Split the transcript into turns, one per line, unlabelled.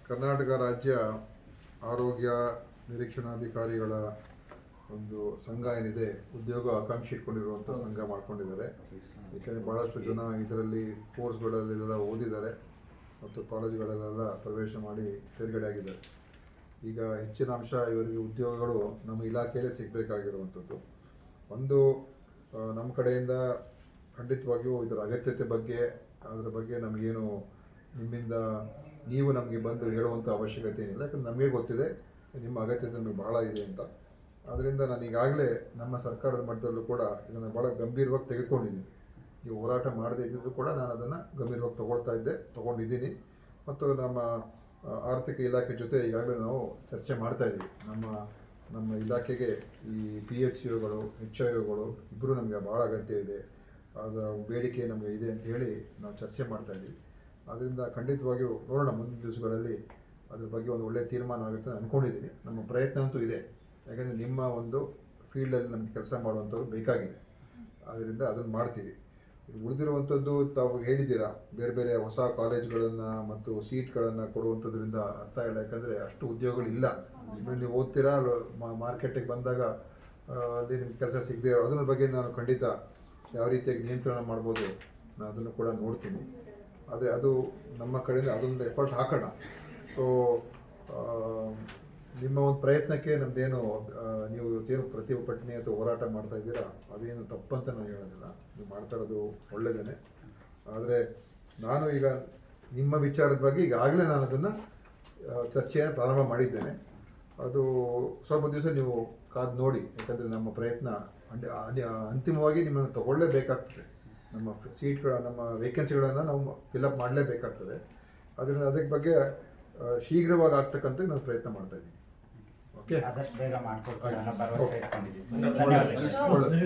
ಕರ್ನಾಟಕ ರಾಜ್ಯ ಆರೋಗ್ಯ ನಿರೀಕ್ಷಣಾಧಿಕಾರಿಗಳ ಒಂದು ಸಂಘ ಏನಿದೆ, ಉದ್ಯೋಗ ಆಕಾಂಕ್ಷಿ ಇಟ್ಕೊಂಡಿರುವಂಥ ಸಂಘ ಮಾಡ್ಕೊಂಡಿದ್ದಾರೆ. ಏಕೆಂದರೆ ಭಾಳಷ್ಟು ಜನ ಇದರಲ್ಲಿ ಕೋರ್ಸ್ಗಳಲ್ಲೆಲ್ಲ ಓದಿದ್ದಾರೆ ಮತ್ತು ಕಾಲೇಜುಗಳಲ್ಲೆಲ್ಲ ಪ್ರವೇಶ ಮಾಡಿ ತೇರ್ಗಡೆ ಆಗಿದ್ದಾರೆ. ಈಗ ಹೆಚ್ಚಿನ ಅಂಶ ಇವರಿಗೆ ಉದ್ಯೋಗಗಳು ನಮ್ಮ ಇಲಾಖೆಯಲ್ಲೇ ಸಿಗಬೇಕಾಗಿರುವಂಥದ್ದು. ಒಂದು ನಮ್ಮ ಕಡೆಯಿಂದ ಖಂಡಿತವಾಗಿಯೂ ಇದರ ಅಗತ್ಯತೆ ಬಗ್ಗೆ, ಅದರ ಬಗ್ಗೆ ನಮಗೇನು ನಿಮ್ಮಿಂದ ನೀವು ನಮಗೆ ಬಂದು ಹೇಳುವಂಥ ಅವಶ್ಯಕತೆ ಏನಿಲ್ಲ. ಯಾಕಂದ್ರೆ ನಮಗೆ ಗೊತ್ತಿದೆ ನಿಮ್ಮ ಅಗತ್ಯತೆ ನಮಗೆ ಭಾಳ ಇದೆ ಅಂತ. ಆದ್ದರಿಂದ ನಾನು ಈಗಾಗಲೇ ನಮ್ಮ ಸರ್ಕಾರದ ಮಟ್ಟದಲ್ಲೂ ಕೂಡ ಇದನ್ನು ಭಾಳ ಗಂಭೀರವಾಗಿ ತೆಗೆದುಕೊಂಡಿದ್ದೀನಿ. ನೀವು ಹೋರಾಟ ಮಾಡದೇ ಇದ್ದಿದ್ದು ಕೂಡ ನಾನು ಅದನ್ನು ಗಂಭೀರವಾಗಿ ತೊಗೊಂಡಿದ್ದೀನಿ. ಮತ್ತು ನಮ್ಮ ಆರ್ಥಿಕ ಇಲಾಖೆ ಜೊತೆ ಈಗಾಗಲೇ ನಾವು ಚರ್ಚೆ ಮಾಡ್ತಾಯಿದ್ದೀವಿ. ನಮ್ಮ ಇಲಾಖೆಗೆ ಈ PHCOಗಳು HIOಗಳು ಇಬ್ಬರು ನಮಗೆ ಭಾಳ ಅಗತ್ಯ ಇದೆ, ಅದರ ಬೇಡಿಕೆ ನಮಗೆ ಇದೆ ಅಂತ ಹೇಳಿ ನಾವು ಚರ್ಚೆ ಮಾಡ್ತಾಯಿದ್ದೀವಿ. ಆದ್ದರಿಂದ ಖಂಡಿತವಾಗಿಯೂ ನೋಡೋಣ, ಮುಂದಿನ ದಿವಸಗಳಲ್ಲಿ ಅದ್ರ ಬಗ್ಗೆ ಒಂದು ಒಳ್ಳೆಯ ತೀರ್ಮಾನ ಆಗುತ್ತೆ ಅಂದ್ಕೊಂಡಿದ್ದೀನಿ. ನಮ್ಮ ಪ್ರಯತ್ನ ಅಂತೂ ಇದೆ, ಯಾಕಂದರೆ ನಿಮ್ಮ ಒಂದು ಫೀಲ್ಡಲ್ಲಿ ನಮಗೆ ಕೆಲಸ ಮಾಡುವಂಥವ್ರು ಬೇಕಾಗಿದೆ. ಆದ್ದರಿಂದ ಅದನ್ನು ಮಾಡ್ತೀವಿ. ಉಳಿದಿರುವಂಥದ್ದು ತಾವು ಹೇಳಿದ್ದೀರಾ, ಬೇರೆ ಬೇರೆ ಹೊಸ ಕಾಲೇಜ್ಗಳನ್ನು ಮತ್ತು ಸೀಟ್ಗಳನ್ನು ಕೊಡುವಂಥದ್ರಿಂದ ಅರ್ಥ ಇಲ್ಲ. ಯಾಕಂದರೆ ಅಷ್ಟು ಉದ್ಯೋಗಗಳಿಲ್ಲ. ನೀವು ಓದ್ತೀರಾ, ಮಾರ್ಕೆಟಿಗೆ ಬಂದಾಗ ಅಲ್ಲಿ ನಿಮ್ಗೆ ಕೆಲಸ ಸಿಗದೆ ಇರೋ ಅದರ ಬಗ್ಗೆ ನಾನು ಖಂಡಿತ ಯಾವ ರೀತಿಯಾಗಿ ನಿಯಂತ್ರಣ ಮಾಡ್ಬೋದು ನಾನು ಅದನ್ನು ಕೂಡ ನೋಡ್ತೀನಿ. ಆದರೆ ಅದು ನಮ್ಮ ಕಡೆಯಿಂದ ಅದೊಂದು ಎಫರ್ಟ್ ಹಾಕೋಣ. ಸೊ ನಿಮ್ಮ ಒಂದು ಪ್ರಯತ್ನಕ್ಕೆ ನಮ್ಮದೇನು ನೀವು ಇವತ್ತೇನು ಪ್ರತಿಭಟನೆ ಅಥವಾ ಹೋರಾಟ ಮಾಡ್ತಾ ಇದ್ದೀರಾ ಅದೇನು ತಪ್ಪಂತ ನಾನು ಹೇಳೋದಿಲ್ಲ. ನೀವು ಮಾಡ್ತಾ ಇರೋದು ಒಳ್ಳೆಯದೇ. ಆದರೆ ನಾನು ಈಗ ನಿಮ್ಮ ವಿಚಾರದ ಬಗ್ಗೆ ಈಗಾಗಲೇ ನಾನು ಅದನ್ನು ಚರ್ಚೆಯನ್ನು ಪ್ರಾರಂಭ ಮಾಡಿದ್ದೇನೆ. ಅದು ಸ್ವಲ್ಪ ದಿವಸ ನೀವು ಕಾದು ನೋಡಿ, ಯಾಕಂದರೆ ನಮ್ಮ ಪ್ರಯತ್ನ ಅಂತಿಮವಾಗಿ ನಿಮ್ಮನ್ನು ತಗೊಳ್ಳೇಬೇಕಾಗ್ತದೆ. ನಮ್ಮ ನಮ್ಮ ವೇಕೆನ್ಸಿಗಳನ್ನು ನಾವು ಫಿಲಪ್ ಮಾಡಲೇಬೇಕಾಗ್ತದೆ. ಅದರಿಂದ ಅದಕ್ಕೆ ಬಗ್ಗೆ ಶೀಘ್ರವಾಗಿ ಆಗ್ತಕ್ಕಂಥ ನಾನು ಪ್ರಯತ್ನ ಮಾಡ್ತಾ ಇದ್ದೀನಿ. ಓಕೆ,
ಆದಷ್ಟು ಬೇಗ ಮಾಡ್ಕೊಡ್ತೀನಿ ಅನ್ನೋ ಭರವಸೆ ಇಟ್ಕೊಂಡಿದ್ದೀನಿ.
ಒಳ್ಳೆಯದು.